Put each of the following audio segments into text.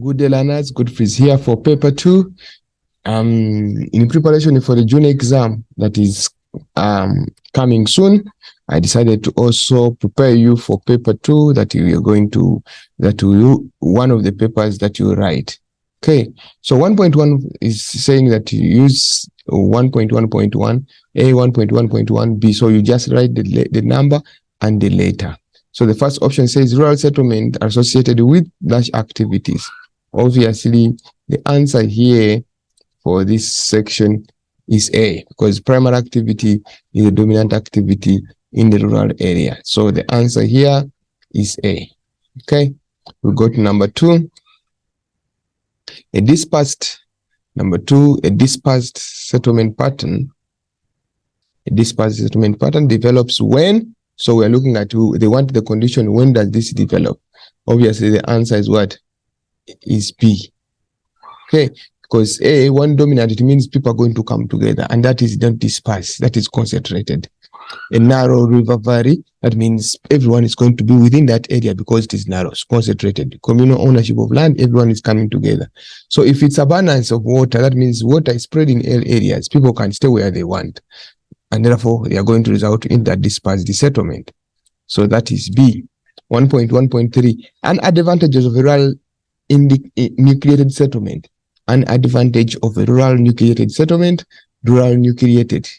Good day, learners. Godfrey here for paper 2. In preparation for the June exam that is coming soon, I decided to also prepare you for paper 2 that you are going to, one of the papers that you write. Okay, so 1.1 is saying that you use 1.1.1, A, 1.1.1, B. So you just write the number and the letter. So the first option says rural settlement associated with dash activities. Obviously, the answer here for this section is A, because primary activity is a dominant activity in the rural area. So the answer here is A. Okay, we go to number 2. A dispersed settlement pattern. A dispersed settlement pattern develops when? So we are looking at they want the condition, when does this develop? Obviously, the answer is what? Is B. Okay, because A, one dominant, it means people are going to come together, and that is not dispersed, that is concentrated. A narrow river valley, that means everyone is going to be within that area because it is narrow, it's concentrated. Communal ownership of land, everyone is coming together. So if it's abundance of water, that means water is spread in areas, people can stay where they want, and therefore they are going to result in that dispersed settlement. So that is B. 1.1.3, an advantages of a rural nucleated settlement. An advantage of a rural nucleated settlement, rural nucleated.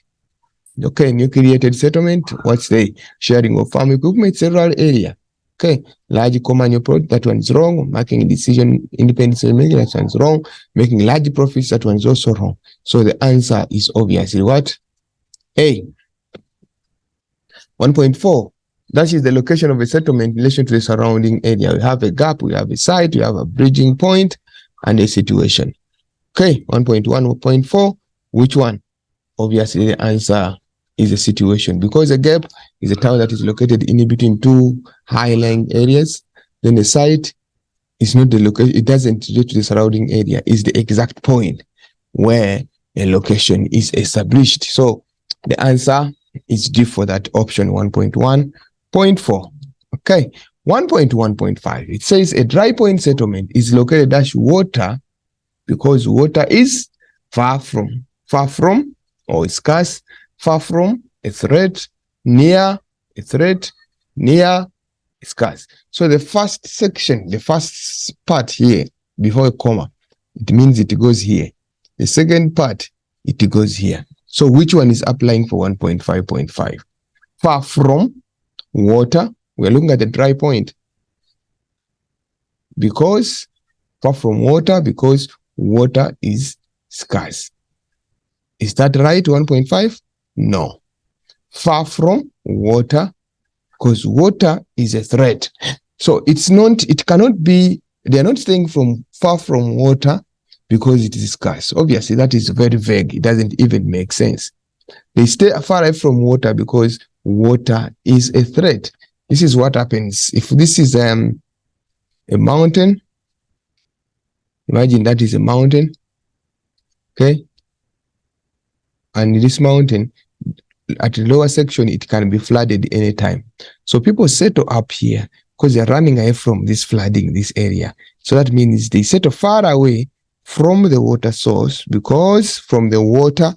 Okay, nucleated settlement, what's the sharing of farm equipment, rural area. Okay, large common product, that one's wrong. Making decision independently making, that one's wrong. Making large profits, that one's also wrong. So the answer is obviously what? A. 1.4. That is the location of a settlement in relation to the surrounding area. We have a gap, we have a site, we have a bridging point, and a situation. Okay, 1.1.4, which one? Obviously, the answer is a situation, because a gap is a town that is located in between two high-lying areas. Then the site is not the location, it doesn't relate to the surrounding area, it's the exact point where a location is established. So the answer is D for that option, 1.1.4. Okay, 1.1.5, it says a dry point settlement is located dash water because water is far from or scarce, far from a threat, near a threat, near scarce. So the first section, the first part here before a comma, it means it goes here. The second part, it goes here. So which one is applying for 1.5.5? Far from water, we're looking at the dry point. Because far from water, because water is scarce. Is that right, 1.5? No. Far from water, because water is a threat. So it's not, it cannot be, they are not staying from far from water because it is scarce. Obviously, that is very vague. It doesn't even make sense. They stay far away from water because water is a threat. This is what happens. If this is a mountain, imagine that is a mountain, okay? And this mountain, at the lower section, it can be flooded anytime. So people settle up here because they're running away from this flooding, this area. So that means they settle far away from the water source because water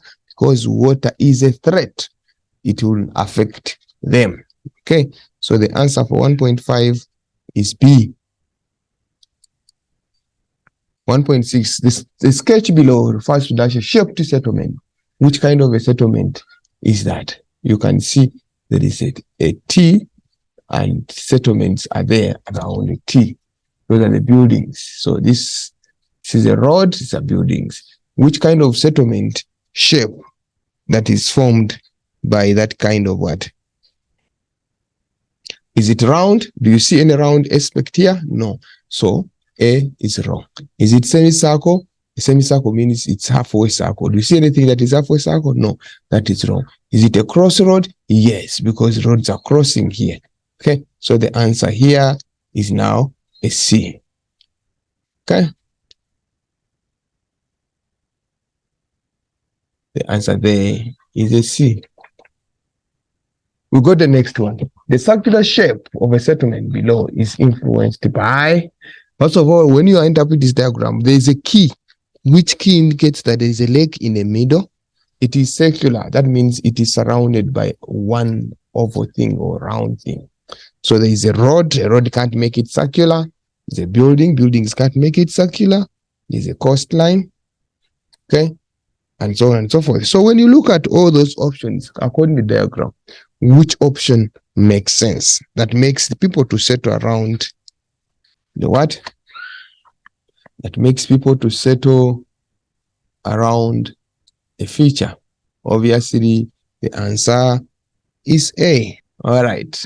is a threat. It will affect them. Okay, so the answer for 1.5 is B. 1.6, the sketch below refers to dash a shaped settlement. Which kind of a settlement is that? You can see there is a T, and settlements are there around the T. Those are the buildings. So this is a road, these are buildings. Which kind of settlement shape that is formed by that kind of what? Is it round? Do you see any round aspect here? No. So A is wrong. Is it semicircle? A semicircle means it's halfway circle. Do you see anything that is halfway circle? No, that is wrong. Is it a crossroad? Yes, because roads are crossing here. Okay, so the answer here is now a C. Okay. The answer there is a C. We go to the next one. The circular shape of a settlement below is influenced by First of all, when you interpret this diagram, there is a key. Which key indicates that there is a lake in the middle? It is circular. That means it is surrounded by one oval thing or round thing. So there is a road can't make it circular. There's a buildings can't make it circular. There's a coastline, okay, and so on and so forth. So when you look at all those options, according to the diagram, which option makes sense? That makes the people to settle around the what? That makes people to settle around a feature. Obviously, the answer is A. All right.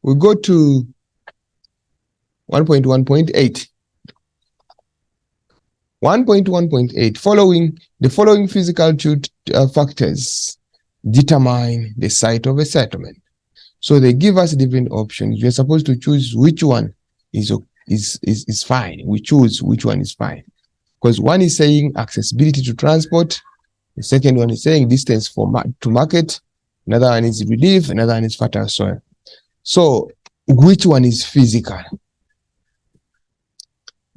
We go to 1.1.8. 1.1.8. Following the following physical factors determine the site of a settlement. So they give us different options. You're supposed to choose which one is fine. We choose which one is fine. Because one is saying accessibility to transport. The second one is saying distance to market. Another one is relief. Another one is fertile soil. So which one is physical?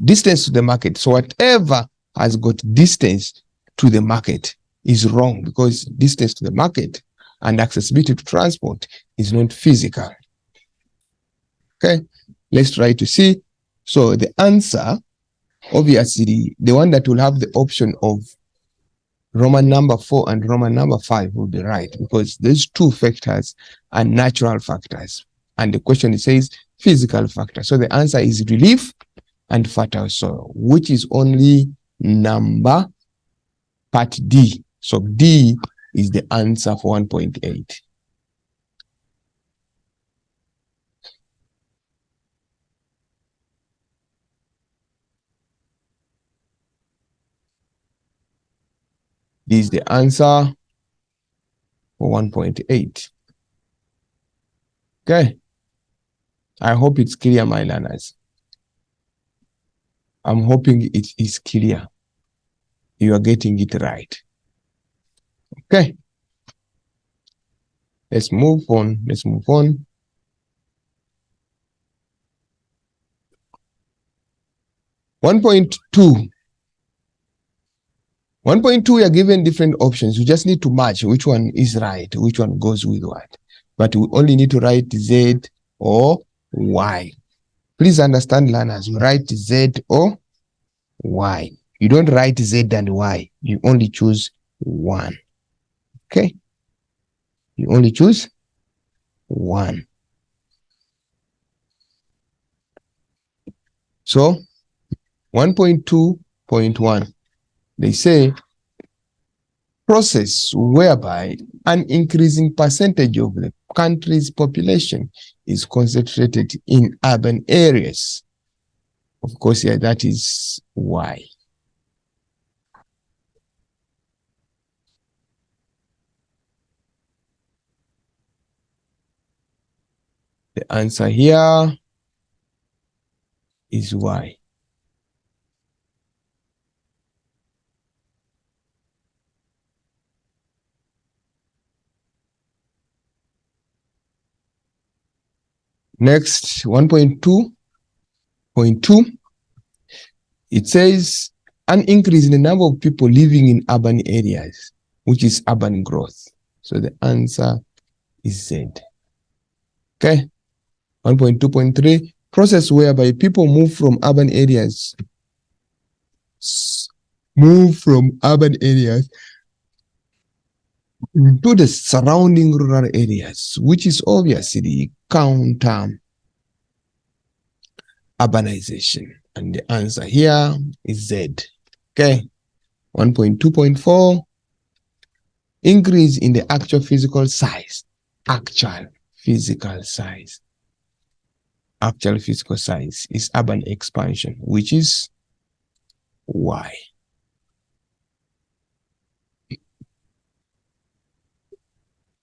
Distance to the market. So whatever has got distance to the market is wrong, because distance to the market and accessibility to transport is not physical. Okay, let's try to see. So the answer, obviously, the one that will have the option of Roman number 4 and Roman number 5 will be right, because these two factors are natural factors. And the question says physical factor. So the answer is relief and fertile soil, which is only number part D. So D is the answer for 1.8. This is the answer for 1.8. Okay. I hope it's clear, my learners. I'm hoping it is clear. You are getting it right. Okay. Let's move on. 1.2. 1.2, we are given different options. You just need to match which one is right, which one goes with what. But we only need to write Z or Y. Please understand, learners, you write Z or Y. You don't write Z and Y. You only choose one. Okay? You only choose one. So 1.2.1, they say process whereby an increasing percentage of the country's population is concentrated in urban areas. Of course, yeah, that is why. The answer here is why. Next, 1.2.2, it says an increase in the number of people living in urban areas, which is urban growth. So the answer is Z. Okay. 1.2.3, process whereby people move from urban areas to the surrounding rural areas, which is obviously counter urbanization. And the answer here is Z. Okay. 1.2.4, increase in the actual physical size. Actual physical size is urban expansion, which is Y.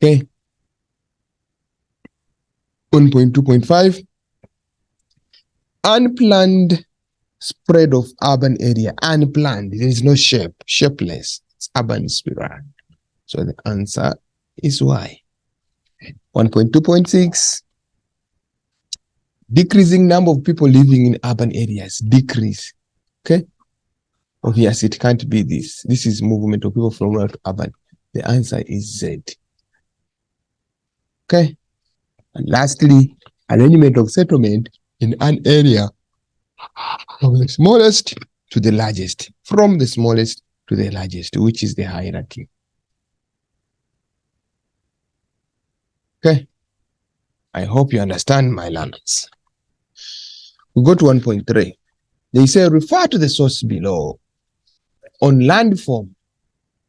Okay. 1.2.5, unplanned spread of urban area. Unplanned, there is no shape, shapeless. It's urban spiral. So the answer is Y. 1.2.6, Decreasing number of people living in urban areas. Decrease. Okay. Obviously, it can't be this. This is movement of people from rural to urban. The answer is Z. Okay. And lastly, arrangement of settlement in an area from the smallest to the largest. From the smallest to the largest, which is the hierarchy. Okay. I hope you understand, my learners. We go to 1.3. They say refer to the source below on landform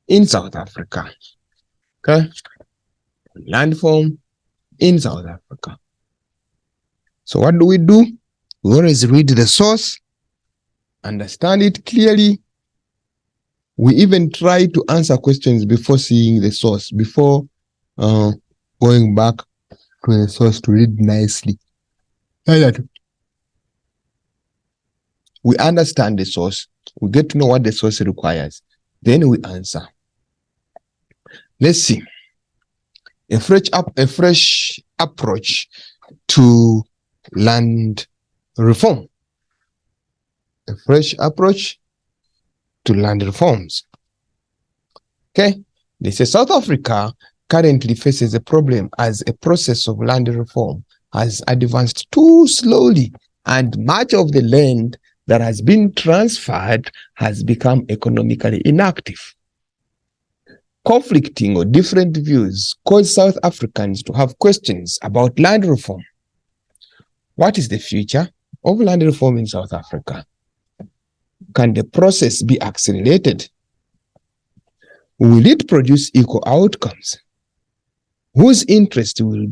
in South Africa. Okay. Landform in South Africa. So what do? We always read the source, understand it clearly. We even try to answer questions before seeing the source, before going back to the source to read nicely. Like that. We understand the source. We get to know what the source requires. Then we answer. Let's see. A fresh approach to land reform. A fresh approach to land reforms. Okay. They say South Africa currently faces a problem as a process of land reform has advanced too slowly, and much of the land that has been transferred has become economically inactive. Conflicting or different views cause South Africans to have questions about land reform. What is the future of land reform in South Africa? Can the process be accelerated? Will it produce equal outcomes? Whose interest will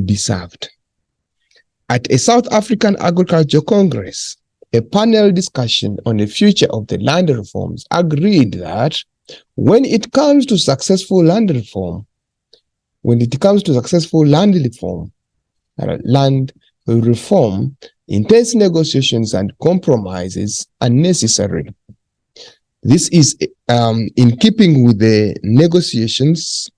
be served? At a South African Agriculture Congress, a panel discussion on the future of the land reforms agreed that when it comes to successful land reform, intense negotiations and compromises are necessary. This is in keeping with the negotiations.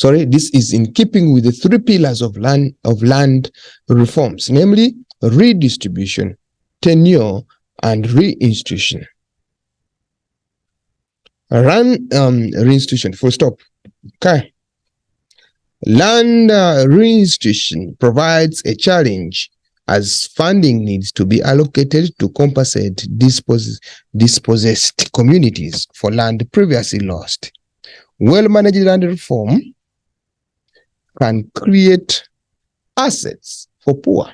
This is in keeping with the three pillars of land reforms, namely redistribution, tenure, and reinstitution. Reinstitution, full stop. Okay. Land reinstitution provides a challenge as funding needs to be allocated to compensate dispossessed communities for land previously lost. Well-managed land reform can create assets for poor,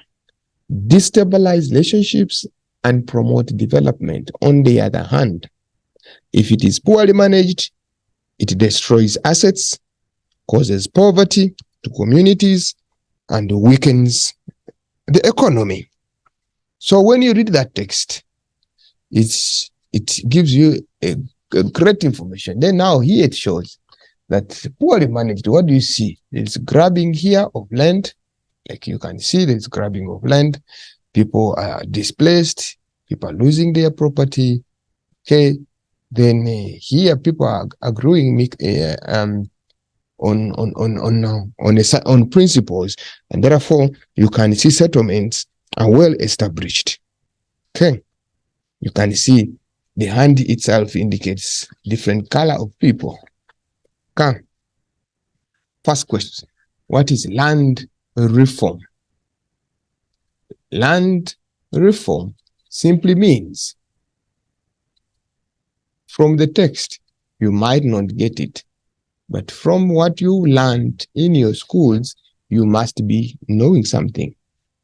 destabilize relationships, and promote development. On the other hand, if it is poorly managed, it destroys assets, causes poverty to communities, and weakens the economy. So when you read that text, it gives you a great information. Then now here it shows that poorly managed, what do you see? There's grabbing here of land. Like you can see, there's grabbing of land. People are displaced. People are losing their property. Okay. Then here people are growing on principles, and therefore you can see settlements are well established. Okay. You can see the hand itself indicates different color of people. Okay. First question, what is land reform? Land reform simply means, from the text, you might not get it, but from what you learned in your schools, you must be knowing something.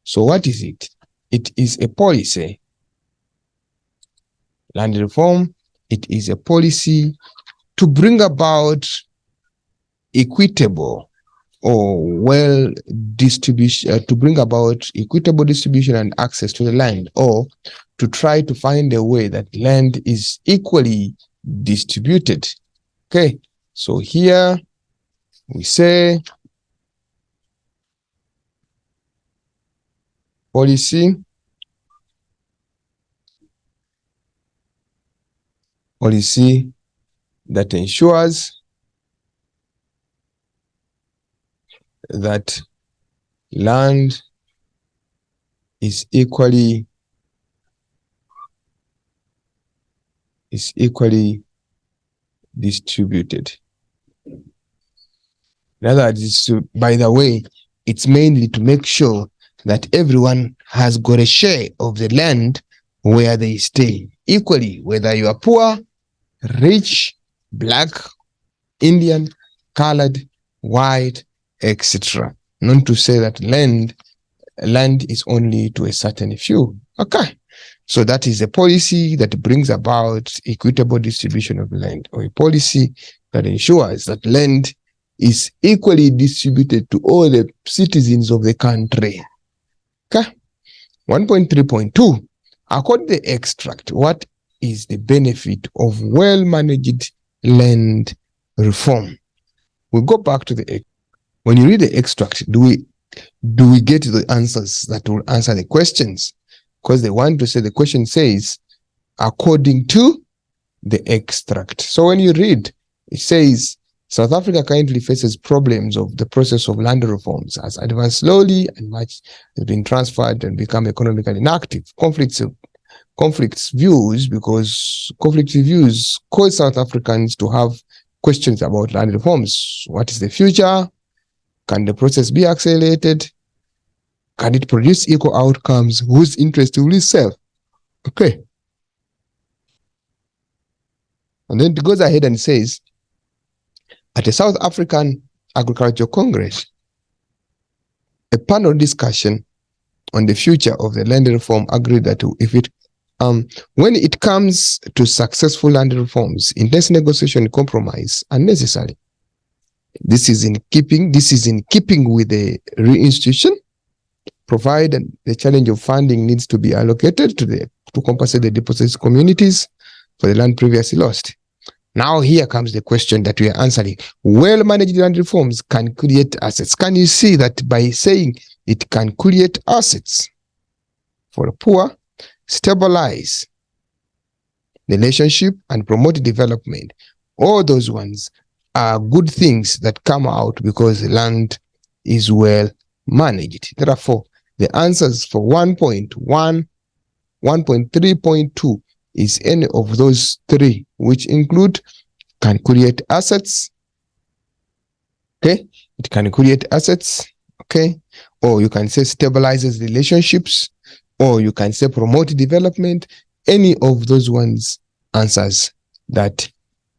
So what is it? It is a policy. Land reform, it is a policy to bring about equitable or to bring about equitable distribution and access to the land, or to try to find a way that land is equally distributed. Okay, so here we say policy that ensures that land is equally distributed. In other words, by the way, it's mainly to make sure that everyone has got a share of the land where they stay equally, whether you are poor, rich, black, Indian, colored, white, etc. Not to say that land is only to a certain few. Okay. So that is a policy that brings about equitable distribution of land, or a policy that ensures that land is equally distributed to all the citizens of the country. Okay. 1.3.2. According to the extract, what is the benefit of well-managed land reform? We go back to the, when you read the extract, do we get the answers that will answer the questions? Because they want to say, the question says, according to the extract. So when you read, it says, South Africa currently faces problems of the process of land reforms as advanced slowly and much has been transferred and become economically inactive. Conflicts views cause South Africans to have questions about land reforms. What is the future? Can the process be accelerated? Can it produce equal outcomes? Whose interest will it serve? Okay. And then it goes ahead and says, at a South African Agricultural Congress, a panel discussion on the future of the land reform agreed that when it comes to successful land reforms, intense negotiation and compromise are necessary. This is in keeping with the reinstitution, provided the challenge of funding needs to be allocated to compensate the dispossessed communities for the land previously lost. Now here comes the question that we are answering. Well-managed land reforms can create assets. Can you see that by saying it can create assets for the poor, stabilize the relationship, and promote development? All those ones are good things that come out because the land is well managed. Therefore, the answers for 1.1, 1.3.2 is any of those three, which include can create assets. Okay, it can create assets. Okay, or you can say stabilizes relationships, or you can say promote development. Any of those ones answers that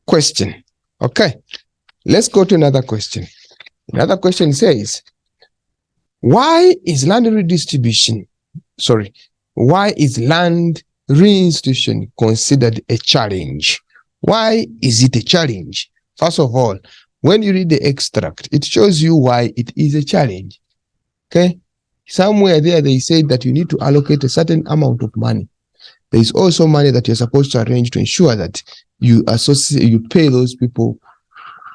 question. Okay, let's go to another question. Another question says, why is land reinstitution considered a challenge? Why is it a challenge? First of all, when you read the extract, it shows you why it is a challenge. Okay, somewhere there they say that you need to allocate a certain amount of money. There is also money that you're supposed to arrange to ensure that you pay those people,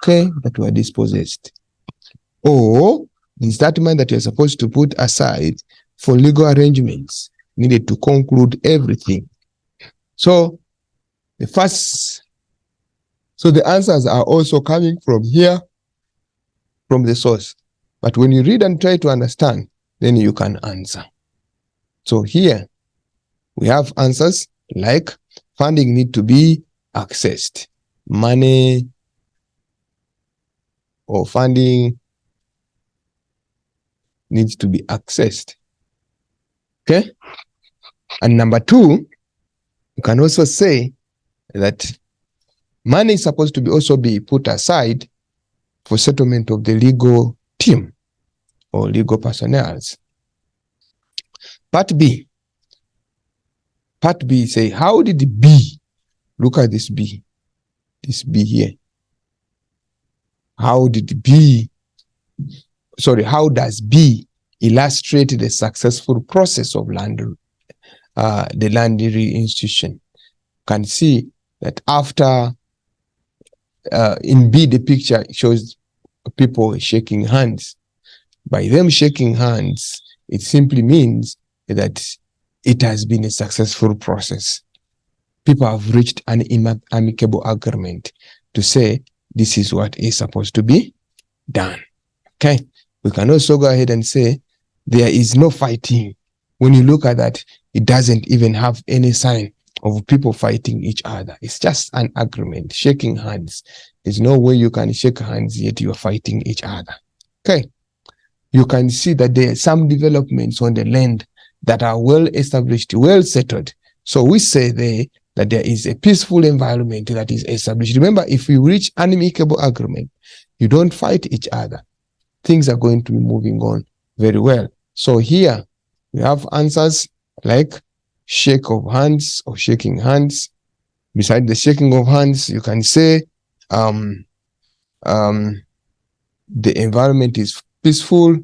okay, that were dispossessed. Or is that money that you're supposed to put aside for legal arrangements needed to conclude everything. So the answers are also coming from here, from the source. But when you read and try to understand, then you can answer. So here we have answers like funding need to be accessed. Money or funding needs to be accessed. Okay? And number two, you can also say that money is supposed to be put aside for settlement of the legal team or legal personnel. Part B say, how did B, look at this B here. How does B illustrate the successful process of the land reinstitution? Can see that after in B, the picture shows people shaking hands. By them shaking hands, it simply means that it has been a successful process. People have reached an amicable agreement to say this is what is supposed to be done. Okay, we can also go ahead and say there is no fighting. When you look at that, it doesn't even have any sign of people fighting each other. It's just an agreement, shaking hands. There's no way you can shake hands yet you are fighting each other. Okay. You can see that there are some developments on the land that are well established, well settled. So we say there that there is a peaceful environment that is established. Remember, if you reach an amicable agreement, you don't fight each other, things are going to be moving on very well. So here we have answers like shake of hands or shaking hands. Beside the shaking of hands, you can say the environment is peaceful,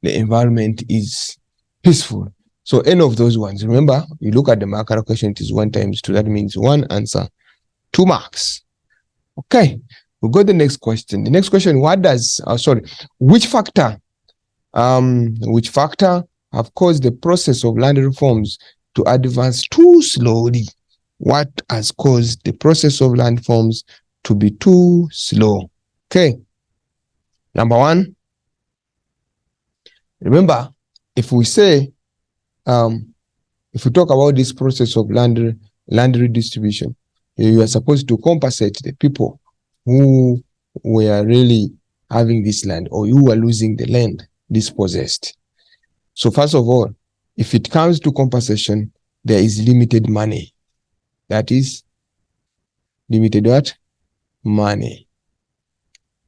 the environment is peaceful. So any of those ones, remember, you look at the marker question, it is 1 times 2. That means one answer, 2 marks. Okay, we'll go to the next question. The next question, which factor have caused the process of land reforms to advance too slowly? What has caused the process of land reforms to be too slow? Okay, number 1, remember, if we say, if we talk about this process of land redistribution, you are supposed to compensate the people who were really having this land or who were losing the land dispossessed. So first of all, if it comes to compensation, there is limited money. That is limited what? Money,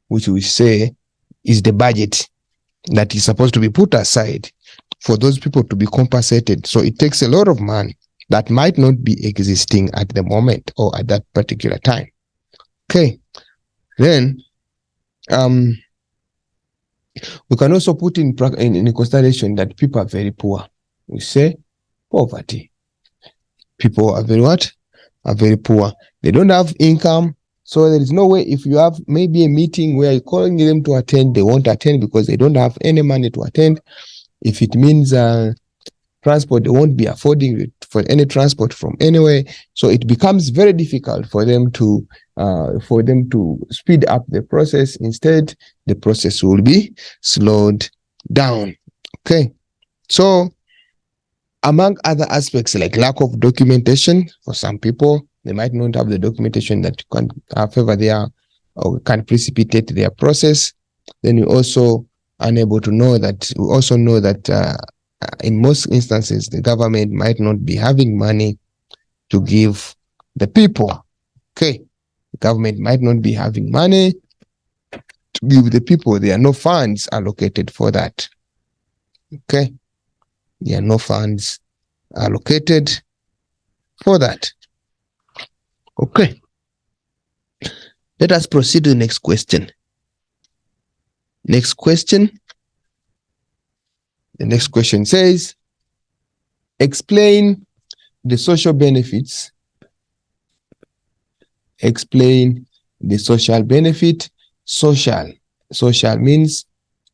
which we say is the budget that is supposed to be put aside for those people to be compensated. So it takes a lot of money that might not be existing at the moment or at that particular time. Okay. Then we can also put in consideration that people are very poor. We say poverty. People are very what? Are very poor. They don't have income. So there is no way, if you have maybe a meeting where you're calling them to attend, they won't attend because they don't have any money to attend. If it means transport, they won't be affording it for any transport from anywhere. So it becomes very difficult for them to speed up the process. Instead, the process will be slowed down. Okay. So among other aspects like lack of documentation, for some people, they might not have the documentation that can favor their or can precipitate their process. Then we also unable to know that, we also know that in most instances, the government might not be having money to give the people. Okay. The government might not be having money to give the people. There are no funds allocated for that. Okay. There are no funds allocated for that. Okay. Let us proceed to the next question. Next question. The next question says, explain the social benefits. Explain the social benefit. Social means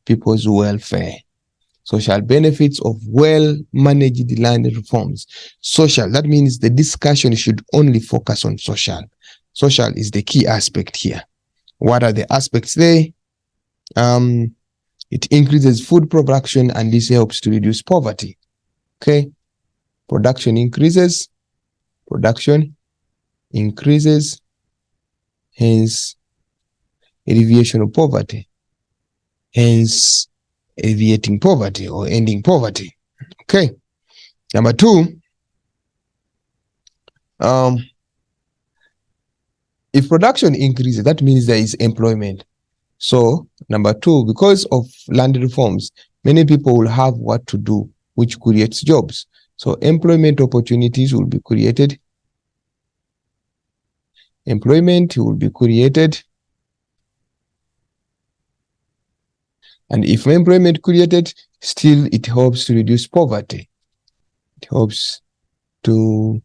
people's welfare. Social benefits of well-managed land reforms. Social, that means the discussion should only focus on social. Social is the key aspect here. What are the aspects there? It increases food production and this helps to reduce poverty. Okay. Production increases, hence alleviation of poverty, hence alleviating poverty or ending poverty. Okay. Number 2, if production increases, that means there is employment. So number 2, because of land reforms, many people will have what to do, which creates jobs. So employment opportunities will be created. Employment will be created. And if employment created, still it helps to reduce poverty. It helps to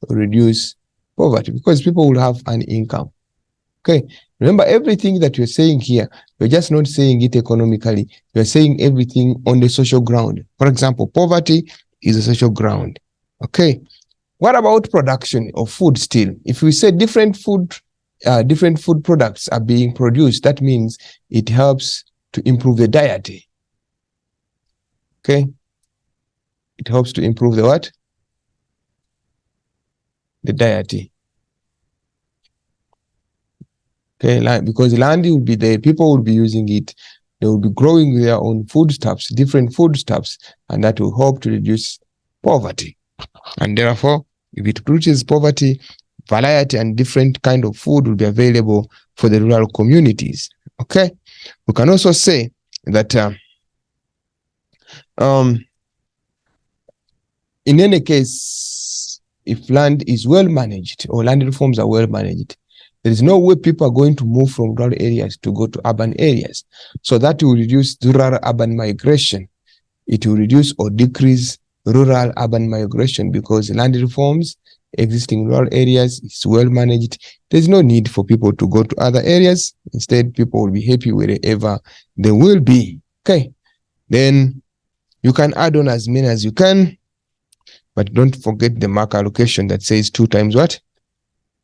reduce poverty because people will have an income. Okay. Remember, everything that you're saying here, you're just not saying it economically. You're saying everything on the social ground. For example, poverty is a social ground. Okay. What about production of food still? If we say different food products are being produced, that means it helps to improve the diet. Okay. It helps to improve the what? The diet. Okay, because land will be there, people will be using it. They will be growing their own foodstuffs, different foodstuffs, and that will help to reduce poverty. And therefore, if it reduces poverty, variety and different kind of food will be available for the rural communities. Okay, we can also say that in any case, if land is well managed or land reforms are well managed, there is no way people are going to move from rural areas to go to urban areas. So that will reduce rural-urban migration. It will reduce or decrease rural-urban migration because land reforms existing rural areas is well managed. There's no need for people to go to other areas. Instead, people will be happy wherever they will be. Okay. Then you can add on as many as you can, but don't forget the mark allocation that says 2 times what?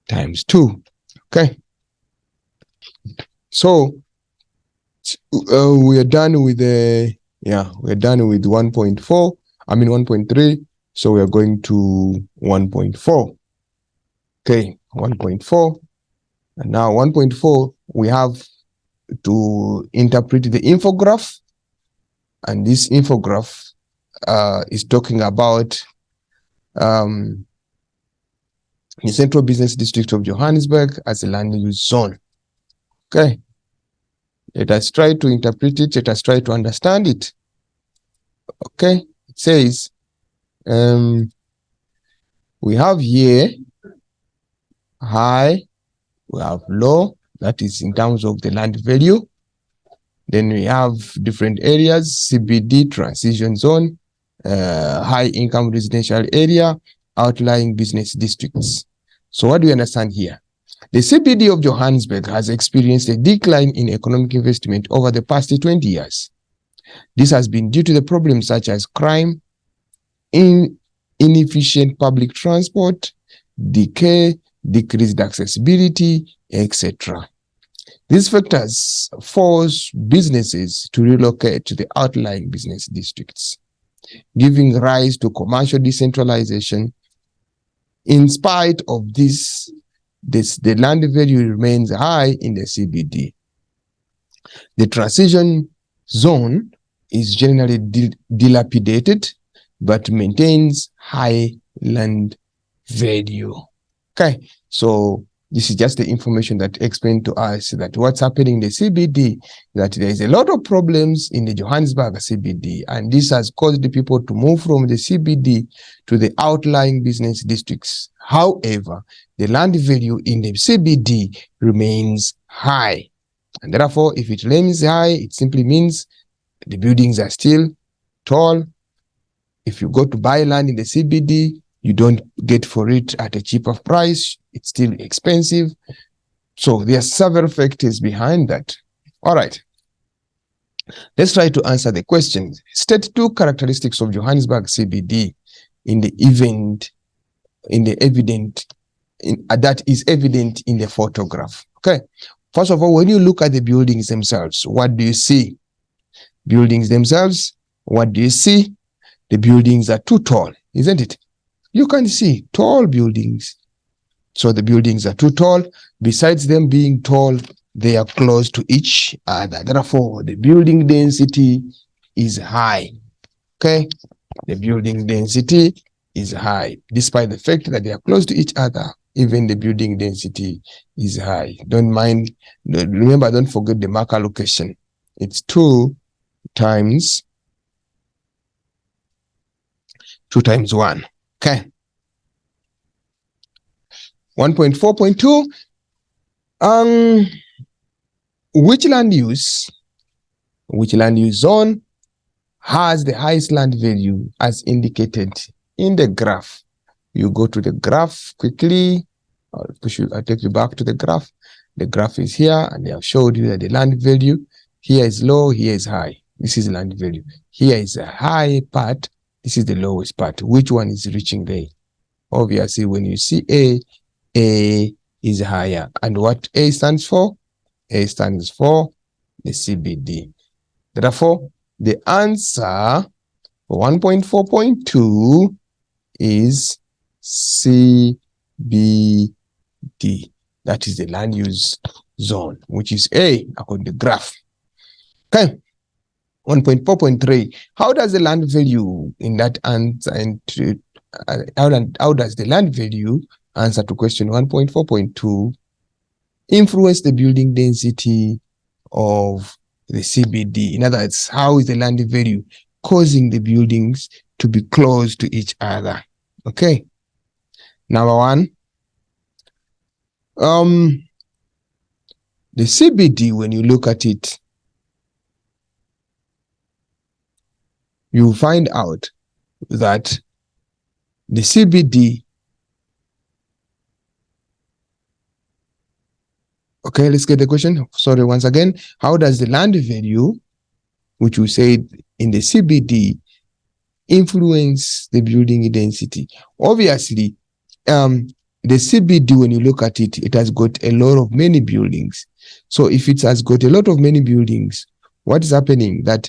Times 2. Okay. So we are done with the, we're done with 1.4. I mean 1.3. So we are going to 1.4. Okay, 1.4. And now 1.4, we have to interpret the infograph. And this infograph is talking about the Central Business District of Johannesburg as a land use zone. Okay. Let us try to interpret it. Let us try to understand it. Okay. It says, we have here high, we have low, that is in terms of the land value. Then we have different areas, CBD, transition zone, high income residential area, outlying business districts. So what do we understand here? The CBD of Johannesburg has experienced a decline in economic investment over the past 20 years. This has been due to the problems such as crime, inefficient public transport, decay, decreased accessibility, etc. These factors force businesses to relocate to the outlying business districts, giving rise to commercial decentralization. In spite of this, the land value remains high in the CBD. The transition zone is generally dilapidated, but maintains high land value. Okay, so this is just the information that explained to us that what's happening in the CBD, that there is a lot of problems in the Johannesburg CBD, and this has caused the people to move from the CBD to the outlying business districts. However, the land value in the CBD remains high. And therefore, if it remains high, it simply means the buildings are still tall. If you go to buy land in the CBD, you don't get for it at a cheaper price. It's still expensive. So there are several factors behind that. All right. Let's try to answer the question. State 2 characteristics of Johannesburg CBD that is evident in the photograph. Okay. First of all, when you look at the buildings themselves, what do you see? Buildings themselves, what do you see? The buildings are too tall, isn't it? You can see tall buildings. So the buildings are too tall. Besides them being tall, they are close to each other. Therefore, the building density is high. Okay? The building density is high. Despite the fact that they are close to each other, even the building density is high. Remember, don't forget the mark allocation. It's 2 times 1. Okay. 1.4.2. Which land use zone has the highest land value as indicated in the graph? You go to the graph quickly. I'll take you back to the graph. The graph is here, and they have showed you that the land value here is low, here is high. This is land value. Here is a high part. This is the lowest part. Which one is reaching there? Obviously, when you see A is higher. And what A stands for? A stands for the CBD. Therefore, the answer 1.4.2 is CBD. That is the land use zone, which is A according to the graph. Okay. 1.4.3. How does the land value in that answer and how does the land value answer to question 1.4.2 influence the building density of the CBD? In other words, how is the land value causing the buildings to be close to each other? Okay. Number one, the CBD, when you look at it, you find out that the CBD, okay, let's get the question. Sorry, once again, how does the land value, which we said in the CBD, influence the building density? Obviously, the CBD, when you look at it, it has got a lot of many buildings. So if it has got a lot of many buildings, what is happening? That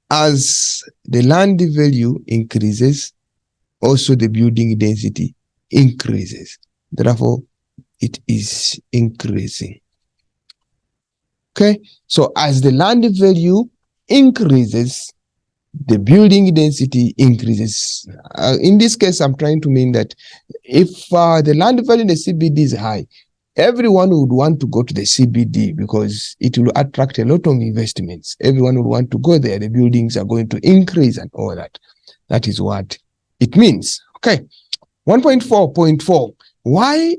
as the land value increases, also the building density increases. Therefore, it is increasing. Okay, so as the land value increases, the building density increases. In this case, I'm trying to mean that if the land value in the CBD is high, everyone would want to go to the CBD because it will attract a lot of investments. Everyone would want to go there. The buildings are going to increase and all that. That is what it means. Okay. 1.4.4. Why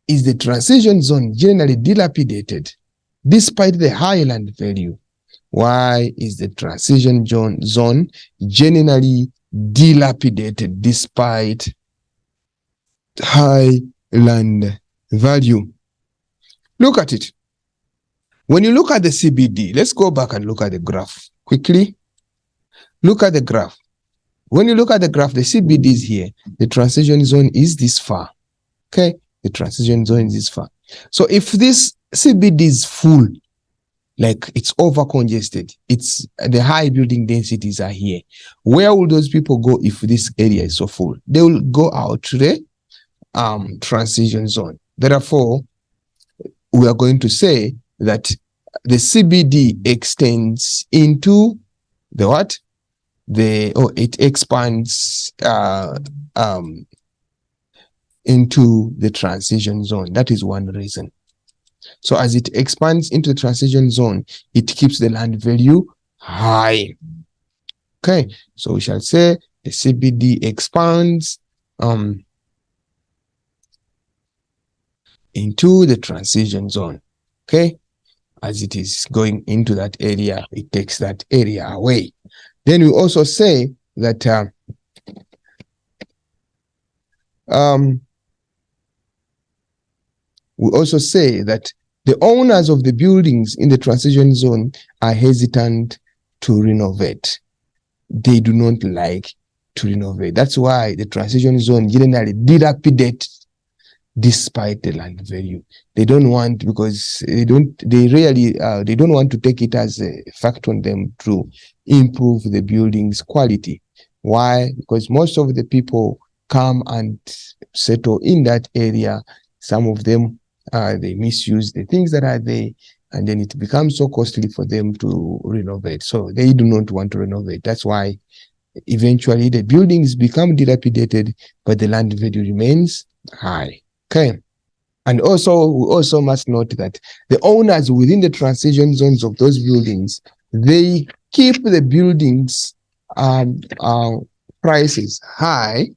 is the transition zone generally dilapidated despite the high land value? Why is the transition zone generally dilapidated despite high land value? Look at it. When you look at the CBD, let's go back and look at the graph quickly. Look at the graph. When you look at the graph, the CBD is here. The transition zone is this far. Okay, the transition zone is this far. So if this CBD is full, like it's over congested, it's the high building densities are here, where will those people go if this area is so full? They will go out to the transition zone. Therefore, we are going to say that the CBD extends into the what? It expands into the transition zone. That is one reason. So as it expands into the transition zone, it keeps the land value high. Okay, so we shall say the CBD expands into the transition zone. Okay, as it is going into that area, it takes that area away. Then we also say that the owners of the buildings in the transition zone are hesitant to renovate. They do not like to renovate. That's why the transition zone generally dilapidates despite the land value. They don't want, because they don't want to take it as a fact on them to improve the building's quality. Why? Because most of the people come and settle in that area. Some of them they misuse the things that are there, and then it becomes so costly for them to renovate. So they do not want to renovate. That's why eventually the buildings become dilapidated, but the land value remains high. Okay. And also, we also must note that the owners within the transition zones of those buildings, they keep the buildings prices high,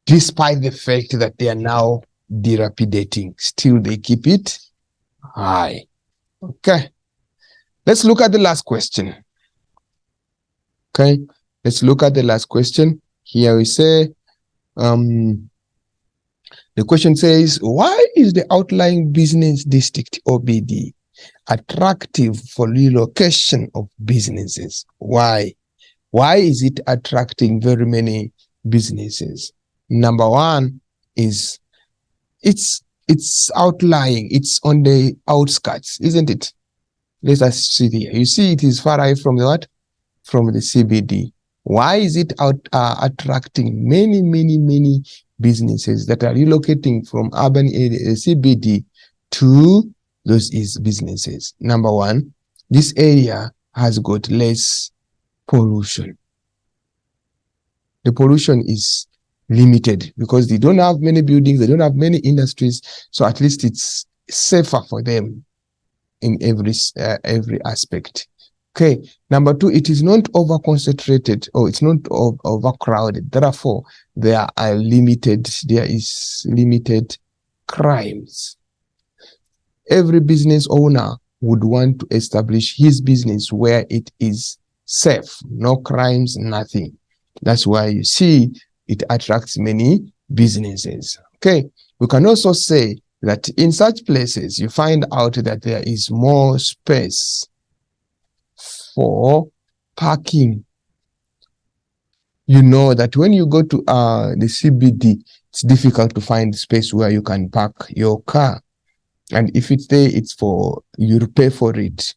despite the fact that they are now dilapidating. Still, they keep it high. Okay. Let's look at the last question. Okay. Let's look at the last question. Here we say, the question says, why is the outlying business district OBD attractive for relocation of businesses? Why? Why is it attracting very many businesses? Number one is it's outlying. It's on the outskirts, isn't it? Let us see here. You see, it is far away from the what? From the CBD. Why is it attracting many businesses that are relocating from urban area, CBD, to those businesses? Number one, this area has got less pollution. The pollution is limited because they don't have many buildings, they don't have many industries, so at least it's safer for them in every aspect. Okay, number two, it is not over concentrated, or it's not overcrowded. Therefore, there is limited crimes. Every business owner would want to establish his business where it is safe, no crimes, nothing. That's why you see it attracts many businesses. Okay, we can also say that in such places you find out that there is more space for parking. You know that when you go to the CBD, it's difficult to find space where you can park your car. And if it's there, it's for, you pay for it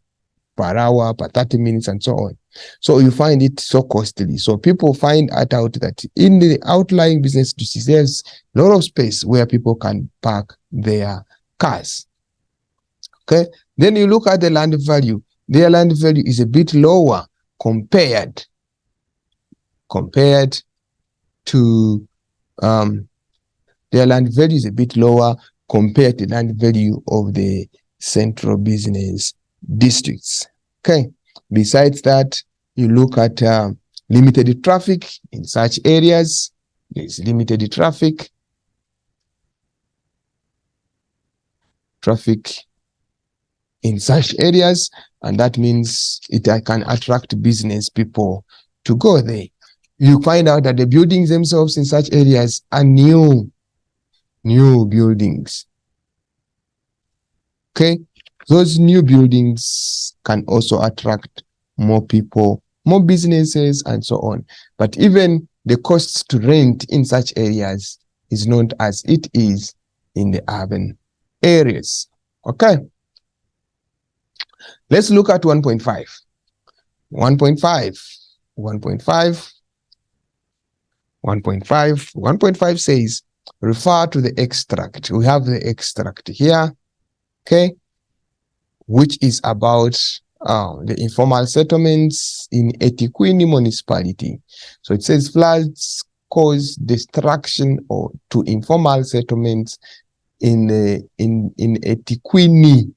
per hour, per 30 minutes, and so on. So you find it so costly. So people find out that in the outlying business districts, there's a lot of space where people can park their cars. Okay. Then you look at the land value. Their land value is a bit lower compared to their land value is a bit lower compared to land value of the central business districts. Okay. Besides that, you look at limited traffic in such areas. There's limited traffic in such areas, and that means it can attract business people to go there. You find out that the buildings themselves in such areas are new buildings. Okay, those new buildings can also attract more people, more businesses, and so on. But even the costs to rent in such areas is not as it is in the urban areas. Okay, let's look at 1.5. 1.5 says, refer to the extract. We have the extract here, okay, which is about the informal settlements in eThekwini municipality. So it says floods cause destruction to informal settlements in eThekwini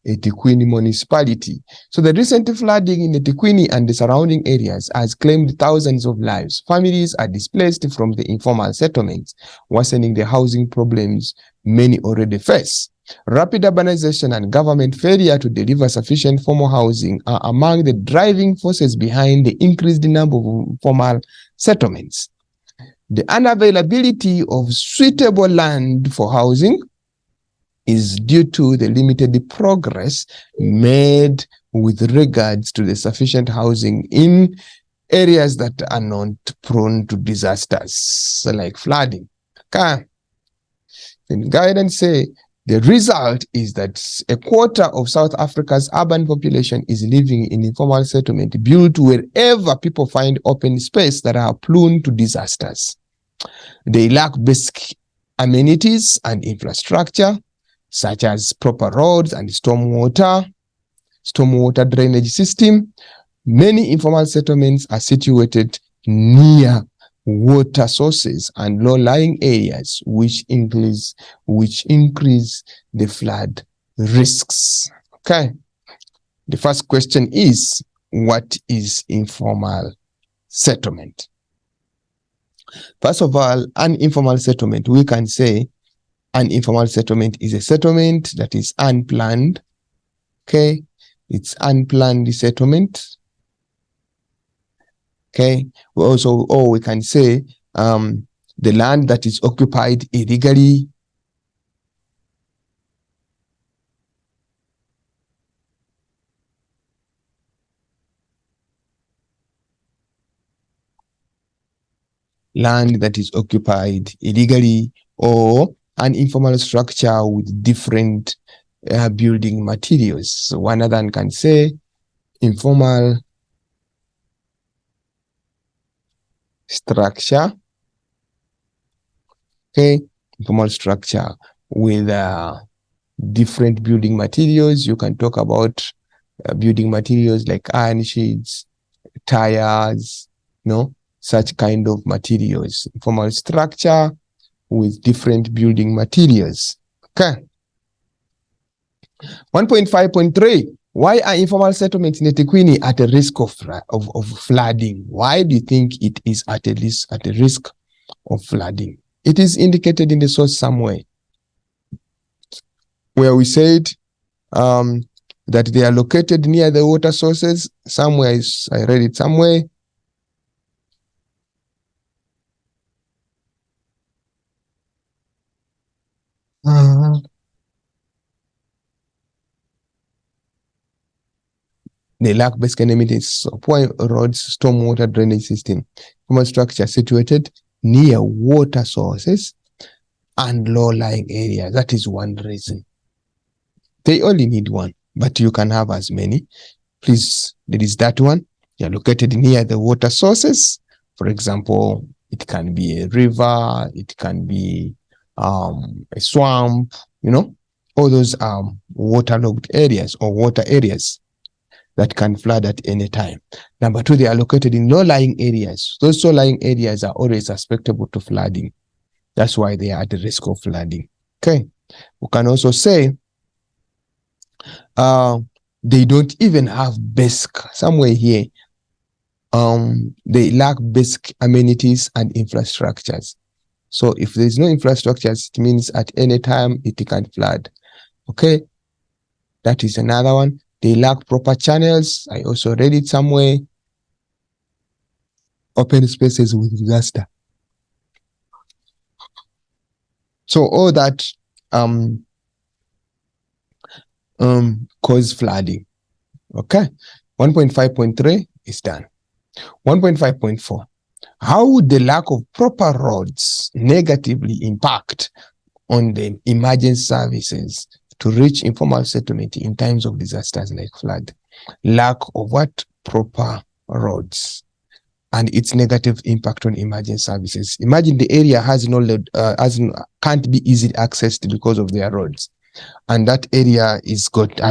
municipality. So the recent flooding in eThekwini and the surrounding areas has claimed thousands of lives. Families are displaced from the informal settlements, worsening the housing problems many already face. Rapid urbanization and government failure to deliver sufficient formal housing are among the driving forces behind the increased number of informal settlements. The unavailability of suitable land for housing is due to the limited progress made with regards to the sufficient housing in areas that are not prone to disasters like flooding. Okay. The guidance say the result is that a quarter of South Africa's urban population is living in informal settlement built wherever people find open space that are prone to disasters. They lack basic amenities and infrastructure, such as proper roads and stormwater drainage system. Many informal settlements are situated near water sources and low-lying areas, which increase the flood risks. Okay. The first question is, what is informal settlement? First of all, an informal settlement, we can say an informal settlement is a settlement that is unplanned. Okay, it's unplanned settlement. Okay, we can say the land that is occupied illegally. Land that is occupied illegally, or an informal structure with different building materials. So one other can say informal structure. Okay, informal structure with different building materials. You can talk about building materials like iron sheets, tires, such kind of materials. Informal structure with different building materials. Okay. 1.5.3. Why are informal settlements in eThekwini at a risk of flooding? Why do you think it is at a risk of flooding? It is indicated in the source somewhere, where we said that they are located near the water sources. Somewhere, I read it somewhere. They lack basic amenities, poor roads, stormwater drainage system. Informal structure situated near water sources and low-lying areas. That is one reason. They only need one, but you can have as many. Please, there is that one. They are located near the water sources. For example, it can be a river, it can be a swamp, all those waterlogged areas or water areas that can flood at any time. Number two, they are located in low-lying areas. Those low-lying areas are always susceptible to flooding. That's why they are at the risk of flooding. Okay. We can also say they don't even have basic, somewhere here, they lack basic amenities and infrastructures. So if there's no infrastructures, it means at any time it can flood. Okay. That is another one. They lack proper channels. I also read it somewhere. Open spaces with disaster. So all that cause flooding. Okay. 1.5.3 is done. 1.5.4. How would the lack of proper roads negatively impact on the emergency services to reach informal settlement in times of disasters like flood? Lack of what? Proper roads and its negative impact on emergency services. Imagine the area has can't be easily accessed because of their roads, and that area has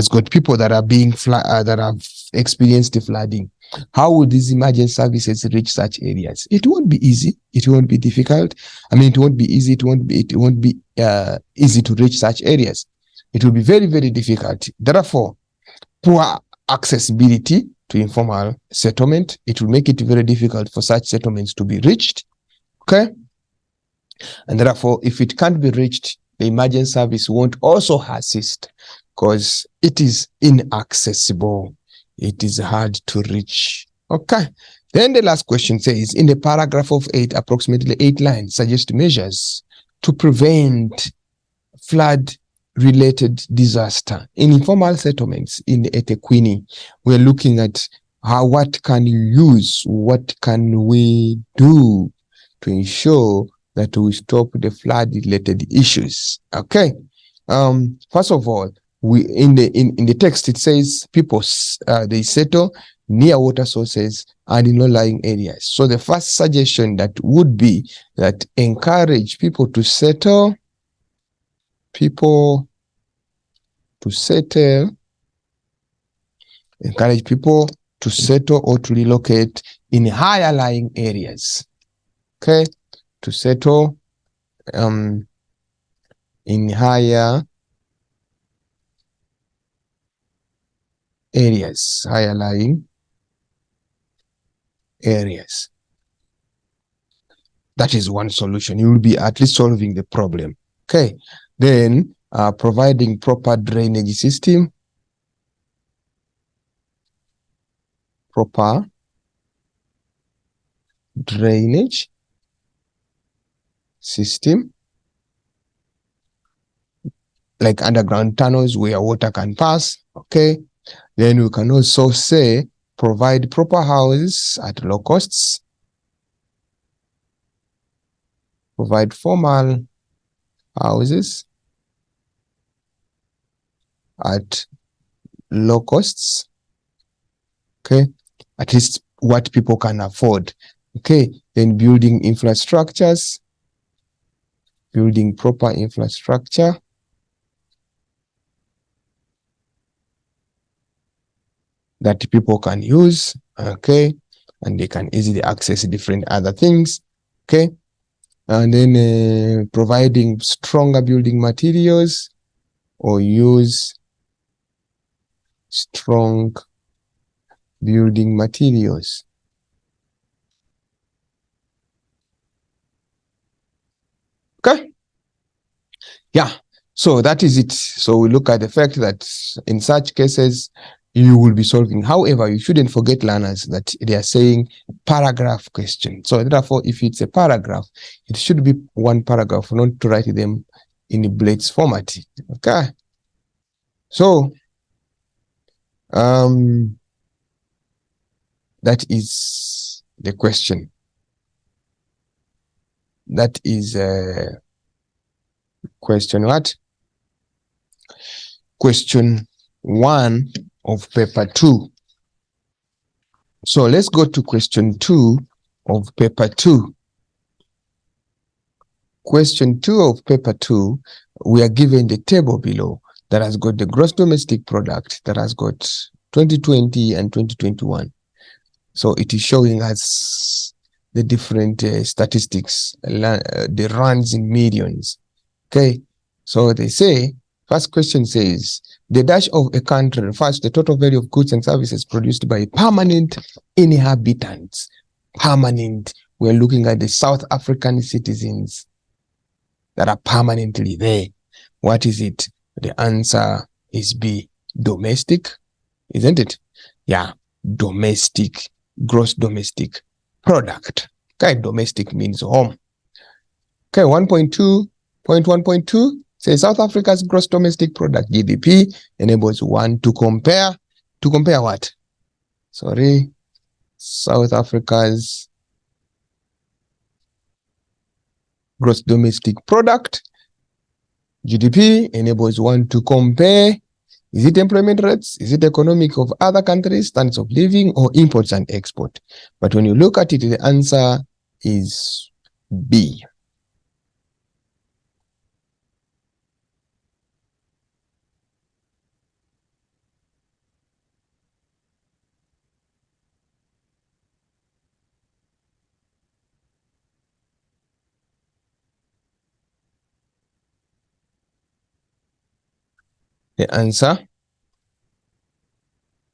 got people that are being that have experienced the flooding. How would these emergency services reach such areas? It won't be easy. It won't be difficult. I mean, it won't be easy. It won't be easy to reach such areas. It will be very, very difficult. Therefore, poor accessibility to informal settlement. It will make it very difficult for such settlements to be reached. Okay. And therefore, if it can't be reached, the emergency service won't also assist because it is inaccessible. It is hard to reach. Okay. Then the last question says, in the paragraph of 8, approximately 8 lines, suggest measures to prevent flood-related disaster. In informal settlements in eThekwini, we're looking at what can you use, what can we do to ensure that we stop the flood-related issues. Okay. First of all, in the text it says people they settle near water sources and in low-lying areas. So the first suggestion that would be that encourage people to settle. Encourage people to settle or to relocate in higher lying areas. Okay. To settle in higher areas, higher lying areas. That is one solution. You will be at least solving the problem. Okay. Then providing proper drainage system. Proper drainage system, like underground tunnels where water can pass. Okay. Then we can also say provide proper houses at low costs. Provide formal houses at low costs. Okay. At least what people can afford. Okay. Then building infrastructures, building proper infrastructure. That people can use, okay, and they can easily access different other things, okay. And then providing stronger building materials, or use strong building materials. Okay. Yeah. So that is it. So we look at the fact that in such cases, you will be solving. However, you shouldn't forget, learners, that they are saying paragraph question. So therefore, if it's a paragraph, it should be one paragraph, not to write them in the blades format. Okay. So that is the question. That is question what? Question 1 of paper 2. So let's go to question 2 of paper 2. Question 2 of paper 2, we are given the table below that has got the gross domestic product that has got 2020 and 2021. So it is showing us the different statistics, the runs in millions. Okay, so they say, first question says, the dash of a country refers to the total value of goods and services produced by permanent inhabitants. Permanent, we're looking at the South African citizens that are permanently there. What is it? The answer is B, domestic, isn't it? Yeah, domestic, gross domestic product. Okay, domestic means home. Okay, 1.2.1.2 says South Africa's gross domestic product, GDP, enables one to compare what? Sorry, South Africa's gross domestic product, GDP, enables one to compare, is it employment rates, is it economic of other countries, standards of living, or imports and export? But when you look at it, the answer is B. The answer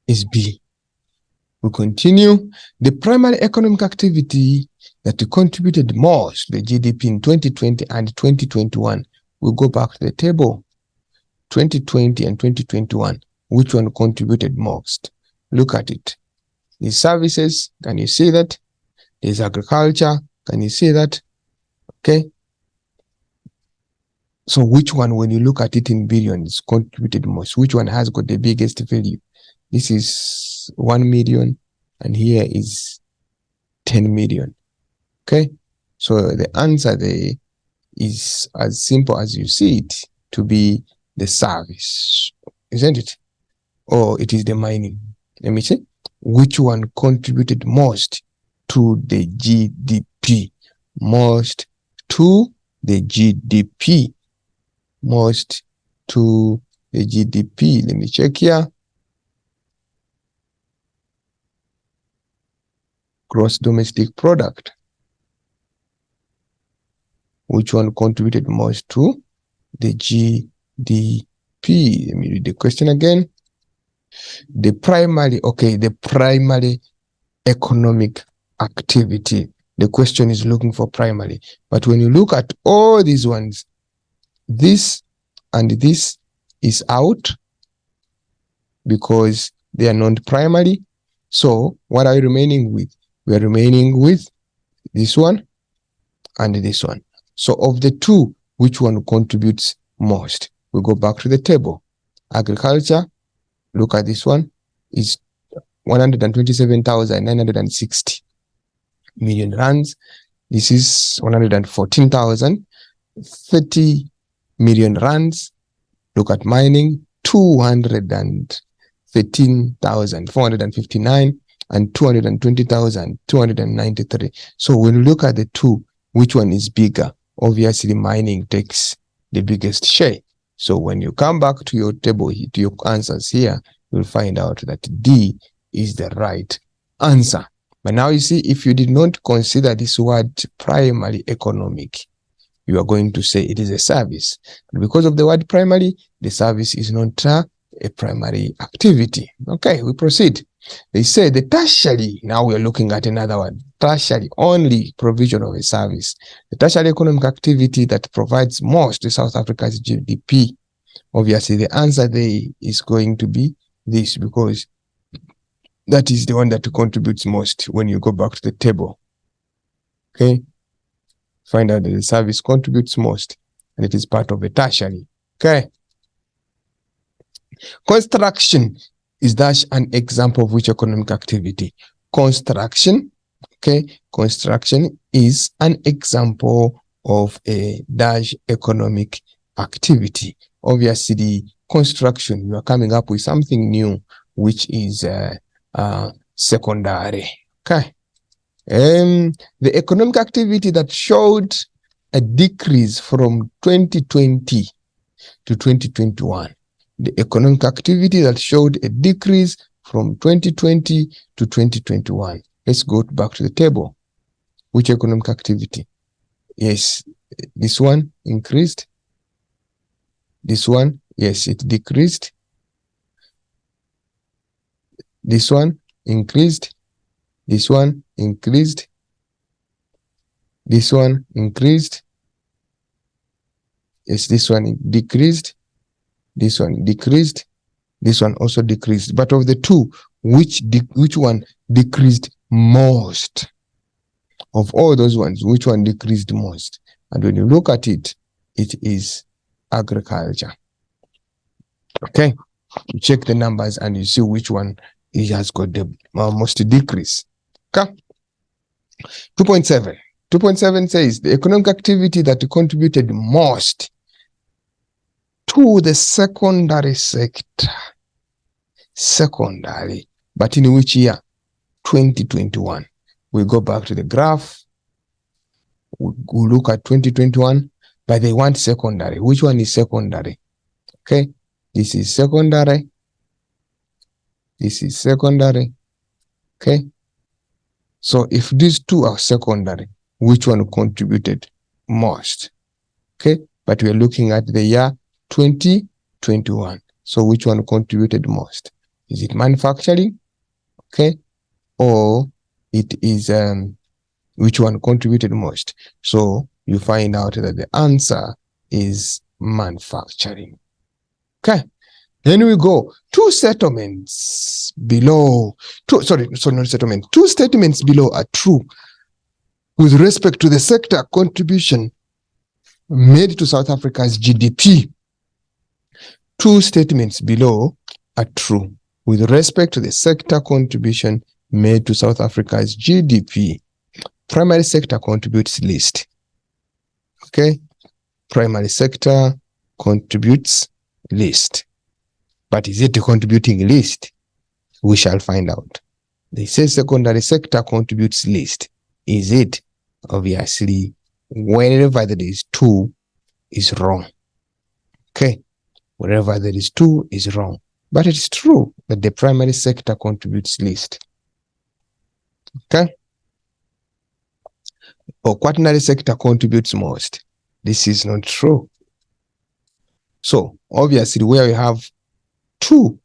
is B. We continue. The primary economic activity that contributed most to the GDP in 2020 and 2021. We'll go back to the table. 2020 and 2021. Which one contributed most? Look at it. The services, can you see that? There's agriculture, can you see that? Okay. So which one, when you look at it in billions, contributed most? Which one has got the biggest value? This is 1 million, and here is 10 million. Okay. So the answer there is as simple as you see it, to be the service, isn't it? Or it is the mining. Let me see. Which one contributed most to the GDP? Most to the GDP. Most to the GDP. Let me check here. Gross domestic product. Which one contributed most to the GDP? Let me read the question again. The primary economic activity. The question is looking for primary. But when you look at all these ones, this and this is out because they are non-primary. So what are we remaining with? We are remaining with this one and this one. So of the two, which one contributes most? We go back to the table. Agriculture, look at this one, is 127,960 million rands. This is 114,030 million rands. Look at mining, 213,459. and 220,293. So when you look at the two, which one is bigger? Obviously, mining takes the biggest share. So when you come back to your table, to your answers here, you'll find out that D is the right answer. But now you see, if you did not consider this word primary economic, you are going to say it is a service. And because of the word primary, the service is not a primary activity. Okay, we proceed. They say the tertiary, now we are looking at another one, tertiary, only provision of a service. The tertiary economic activity that provides most to South Africa's GDP. Obviously, the answer there is going to be this, because that is the one that contributes most when you go back to the table. Okay, find out that the service contributes most and it is part of a tertiary. Okay, construction is that an example of which economic activity? Construction, okay, construction is an example of a dash economic activity. Obviously, the construction, you are coming up with something new, which is secondary. Okay. The economic activity that showed a decrease from 2020 to 2021. The economic activity that showed a decrease from 2020 to 2021. Let's go back to the table. Which economic activity? Yes, this one increased. This one, yes, it decreased. This one increased. This one increased. This one increased. Yes, this one decreased. This one decreased. This one also decreased. But of the two, which one decreased most? Of all those ones, which one decreased most? And when you look at it, it is agriculture. Okay, you check the numbers and you see which one it has got the most decrease. Okay, 2.7. 2.7 says the economic activity that contributed most to the secondary sector. Secondary, but in which year? 2021. We go back to the graph. We look at 2021, but they want secondary. Which one is secondary? Okay, this is secondary. This is secondary. Okay, so if these two are secondary, which one contributed most? Okay, but we are looking at the year 2021. So which one contributed most? Is it manufacturing? Okay, or it is which one contributed most? So you find out that the answer is manufacturing. Okay, then we go two settlements below. Two statements below are true with respect to the sector contribution made to South Africa's GDP. Two statements below are true with respect to the sector contribution made to South Africa's GDP. Primary sector contributes least. Okay, primary sector contributes least. But is it contributing least? We shall find out. They say secondary sector contributes least. Is it? Obviously, wherever there is two is wrong. Okay, wherever there is two is wrong. But it's true that the primary sector contributes least. Okay, or quaternary sector contributes most. This is not true. So obviously, where we have 2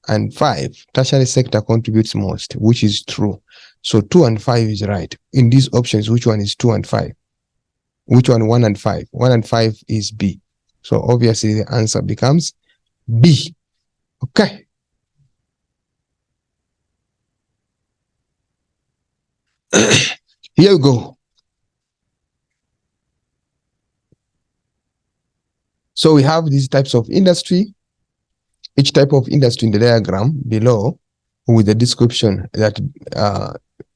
and 5, tertiary sector contributes most, which is true. So 2 and 5 is right. In these options, which one is 2 and 5? Which one? 1 and 5. 1 and 5 is B. So obviously the answer becomes B. Okay. Here we go. So we have these types of industry. Each type of industry in the diagram below with the description that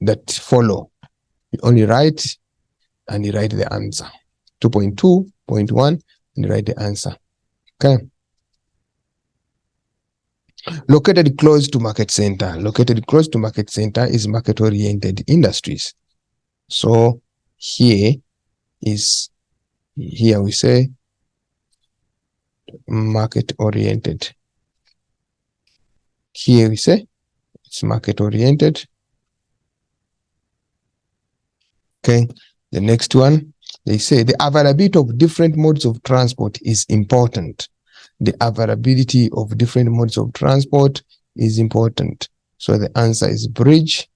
that follow. You only write and you write the answer. 2.2.1 and you write the answer. Okay. Located close to market center. Located close to market center is market-oriented industries. So here we say market-oriented. Here we say it's market-oriented. Okay. The next one, they say the availability of different modes of transport is important. The availability of different modes of transport is important. So the answer is bridge.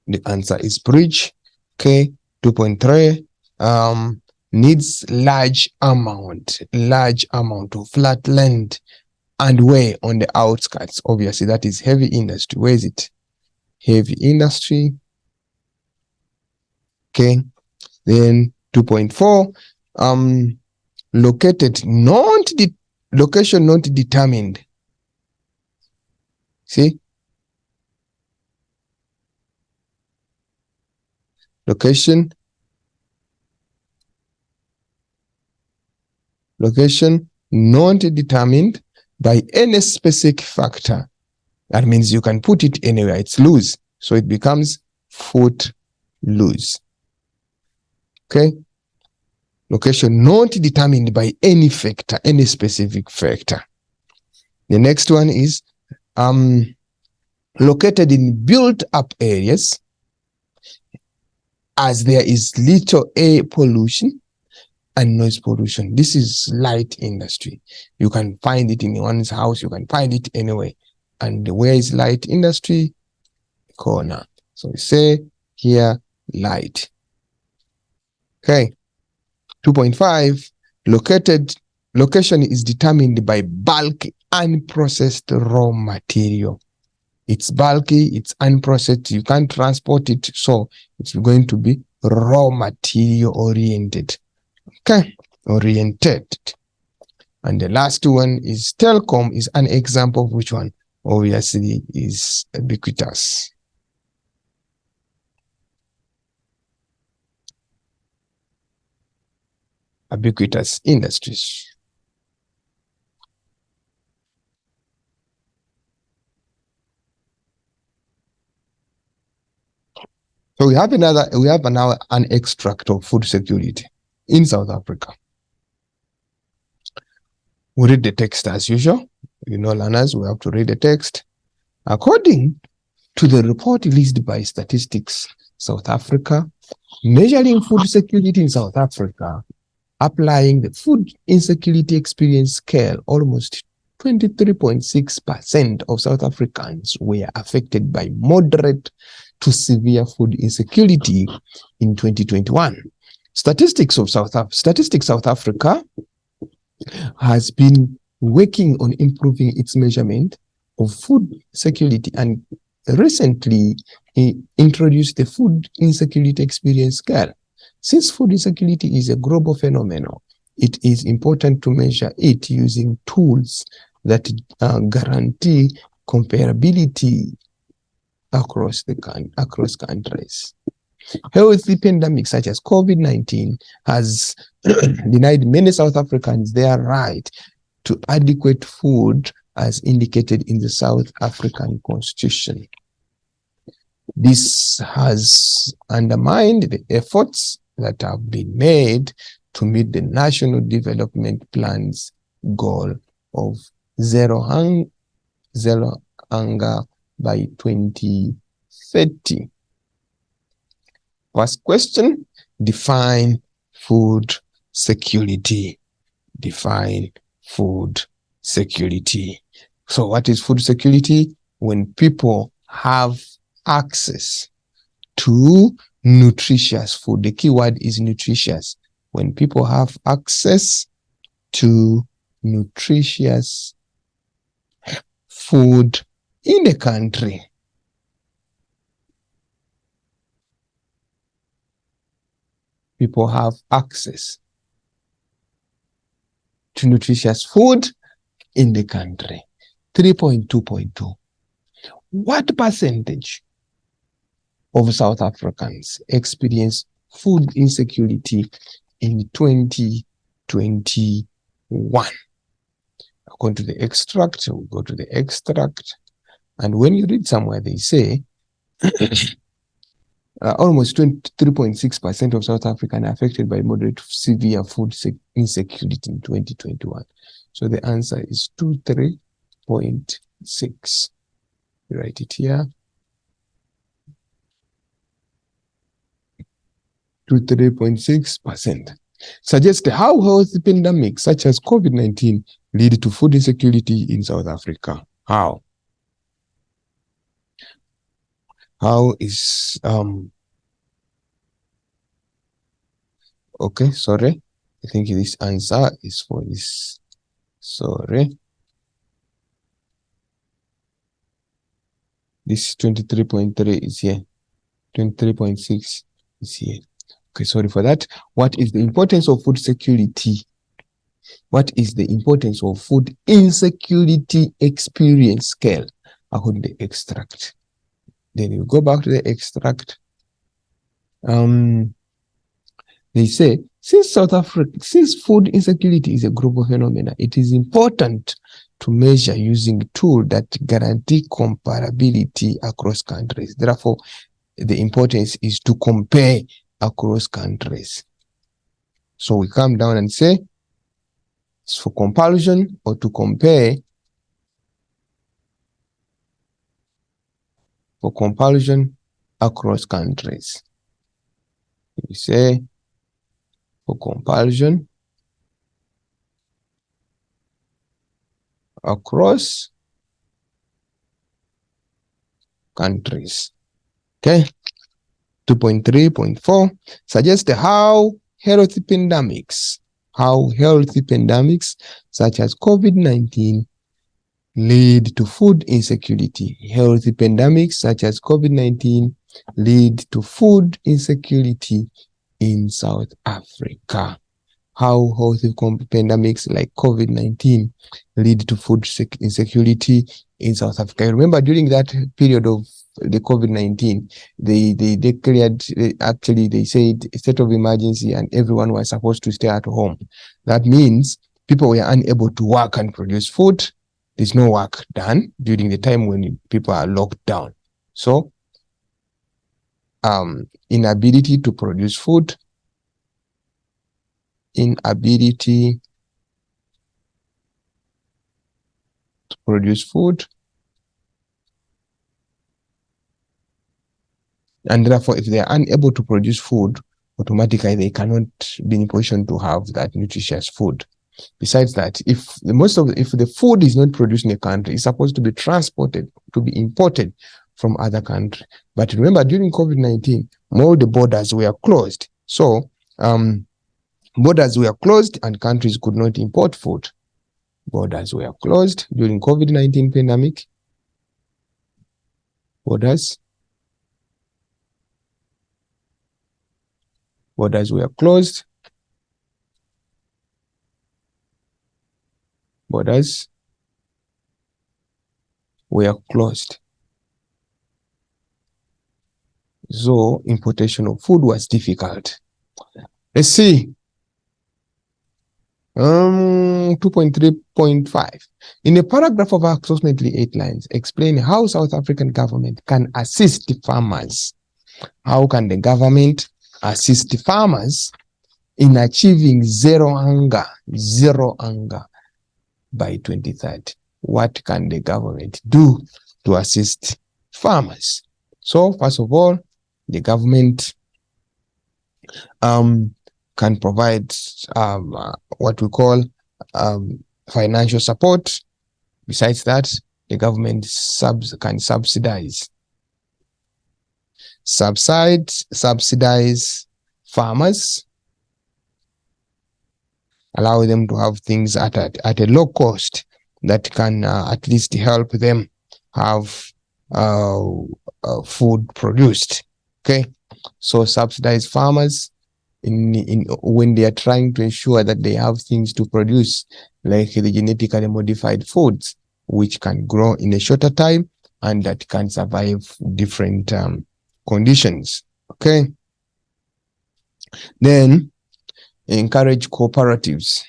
The answer is bridge. Okay. 2.3. Needs large amount of flat land and way on the outskirts. Obviously, that is heavy industry. Where is it? Heavy industry. Okay. Then 2.4. Location not determined. See? Location not determined by any specific factor. That means you can put it anywhere. It's loose. So it becomes foot loose. Okay. Location not determined by any factor, any specific factor. The next one is located in built-up areas as there is little air pollution and noise pollution. This is light industry. You can find it in one's house. You can find it anywhere. And where is light industry? Corner. So we say here light. Okay. 2.5. Location is determined by bulk unprocessed raw material. It's bulky, it's unprocessed, you can't transport it, so it's going to be raw material oriented. Okay, oriented. And the last one is telecom, is an example of which one? Obviously is ubiquitous. Ubiquitous industries. So we have now an extract of food security in South Africa. We read the text as usual. You know, learners, we have to read the text. According to the report released by Statistics South Africa, measuring food security in South Africa, applying the food insecurity experience scale, almost 23.6% of South Africans were affected by moderate to severe food insecurity in 2021. Statistics South Africa has been working on improving its measurement of food security and recently introduced the food insecurity experience scale. Since food insecurity is a global phenomenon, it is important to measure it using tools that guarantee comparability across countries. Healthy pandemics such as COVID-19 has denied many South Africans their right to adequate food as indicated in the South African Constitution. This has undermined the efforts that have been made to meet the National Development Plan's goal of zero hunger by 2030. First question, define food security. Define food security. So what is food security? When people have access to nutritious food. The key word is nutritious. When people have access to nutritious food in the country. People have access to nutritious food in the country. 3.2.2. What percentage of South Africans experience food insecurity in 2021? According to the extract, we go to the extract, and when you read somewhere, they say almost 23.6% of South Africans are affected by moderate to severe food insecurity in 2021. So the answer is 23.6. Write it here. 23.6%. Suggest how health pandemics such as COVID-19 lead to food insecurity in South Africa. How? How is okay, sorry. I think this answer is for this. Sorry. This 23.3 is here. 23.6 is here. Okay, sorry for that. What is the importance of food security? What is the importance of food insecurity experience scale according to the extract? Then you go back to the extract. They say, since food insecurity is a global phenomenon, it is important to measure using tools that guarantee comparability across countries. Therefore, the importance is to compare across countries. So we come down and say, it's for comparison or to compare. For comparison across countries. We say for comparison across countries. Okay. 2.3.4 suggests how health pandemics such as COVID-19 lead to food insecurity. Health pandemics such as COVID-19 lead to food insecurity in South Africa. How health pandemics like COVID-19 lead to food insecurity in South Africa. Remember, during that period of the COVID-19, they declared, they said a state of emergency and everyone was supposed to stay at home. That means people were unable to work and produce food. There's no work done during the time when people are locked down. So, inability to produce food, inability to produce food, and therefore, if they are unable to produce food, automatically they cannot be in a position to have that nutritious food. Besides that, if the food is not produced in a country, it's supposed to be transported, to be imported from other countries. But remember, during COVID-19, all the borders were closed. So borders were closed and countries could not import food. Borders were closed during COVID-19 pandemic. Borders were closed. Borders were closed. So importation of food was difficult. Let's see. 2.3.5. In a paragraph of approximately 8 lines, explain how South African government can assist farmers. How can the government assist farmers in achieving zero hunger by 2030? What can the government do to assist farmers? So, first of all, the government can provide what we call financial support. Besides that, the government can subsidize farmers, allow them to have things at a low cost that can at least help them have food produced. Okay, so subsidize farmers when they are trying to ensure that they have things to produce, like the genetically modified foods, which can grow in a shorter time and that can survive different conditions. Okay. Then encourage cooperatives.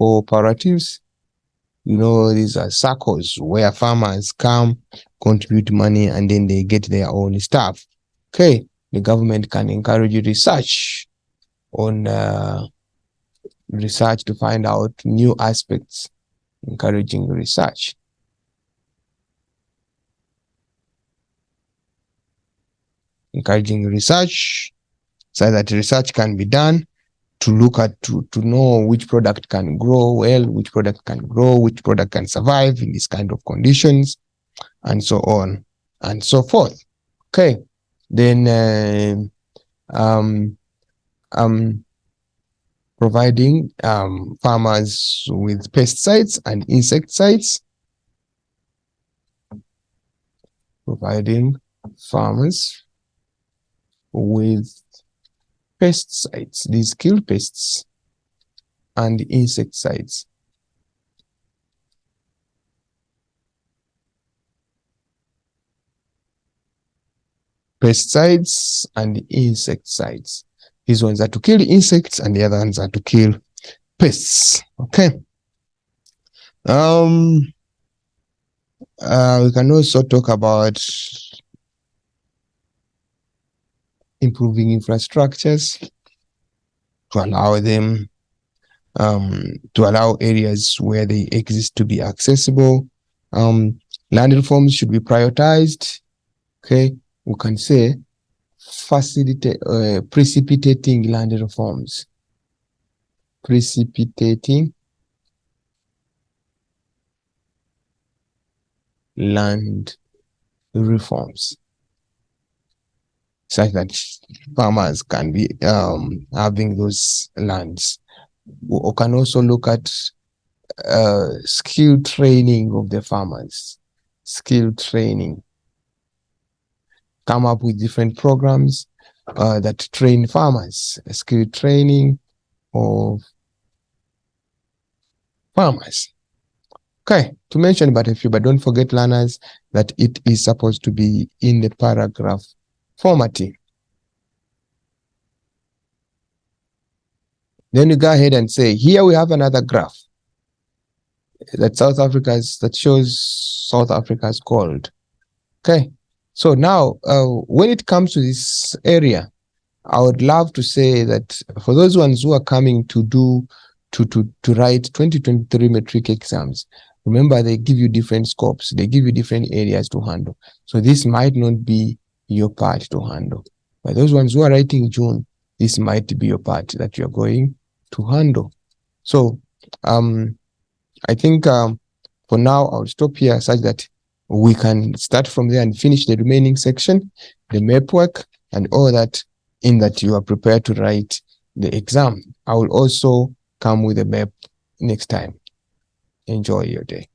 cooperatives. You know, these are circles where farmers come, contribute money, and then they get their own stuff. Okay, the government can encourage research on research to find out new aspects, encouraging research. Encouraging research so that research can be done to look at to know which product can grow well, which product can grow, which product can survive in these kind of conditions, and so on and so forth. Okay, then providing farmers with pesticides and insecticides. Providing farmers with pesticides, these kill pests, and insecticides. Pesticides and insecticides. These ones are to kill insects and the other ones are to kill pests. Okay. We can also talk about improving infrastructures to allow them to allow areas where they exist to be accessible. Land reforms should be prioritized. Okay, we can say facilitate precipitating land reforms. Precipitating land reforms such that farmers can be having those lands. We can also look at skill training of the farmers. Skill training. Come up with different programs that train farmers. Skill training of farmers. Okay, to mention but a few, but don't forget, learners, that it is supposed to be in the paragraph formatting. Then you go ahead and say, here we have another graph that shows South Africa's gold. Okay, so now when it comes to this area, I would love to say that for those ones who are coming to write 2023 metric exams, remember they give you different scopes, they give you different areas to handle. So this might not be your part to handle. But those ones who are writing June, this might be your part that you're going to handle. So I think for now I'll stop here such that we can start from there and finish the remaining section, the map work and all that, in that you are prepared to write the exam. I will also come with a map next time. Enjoy your day.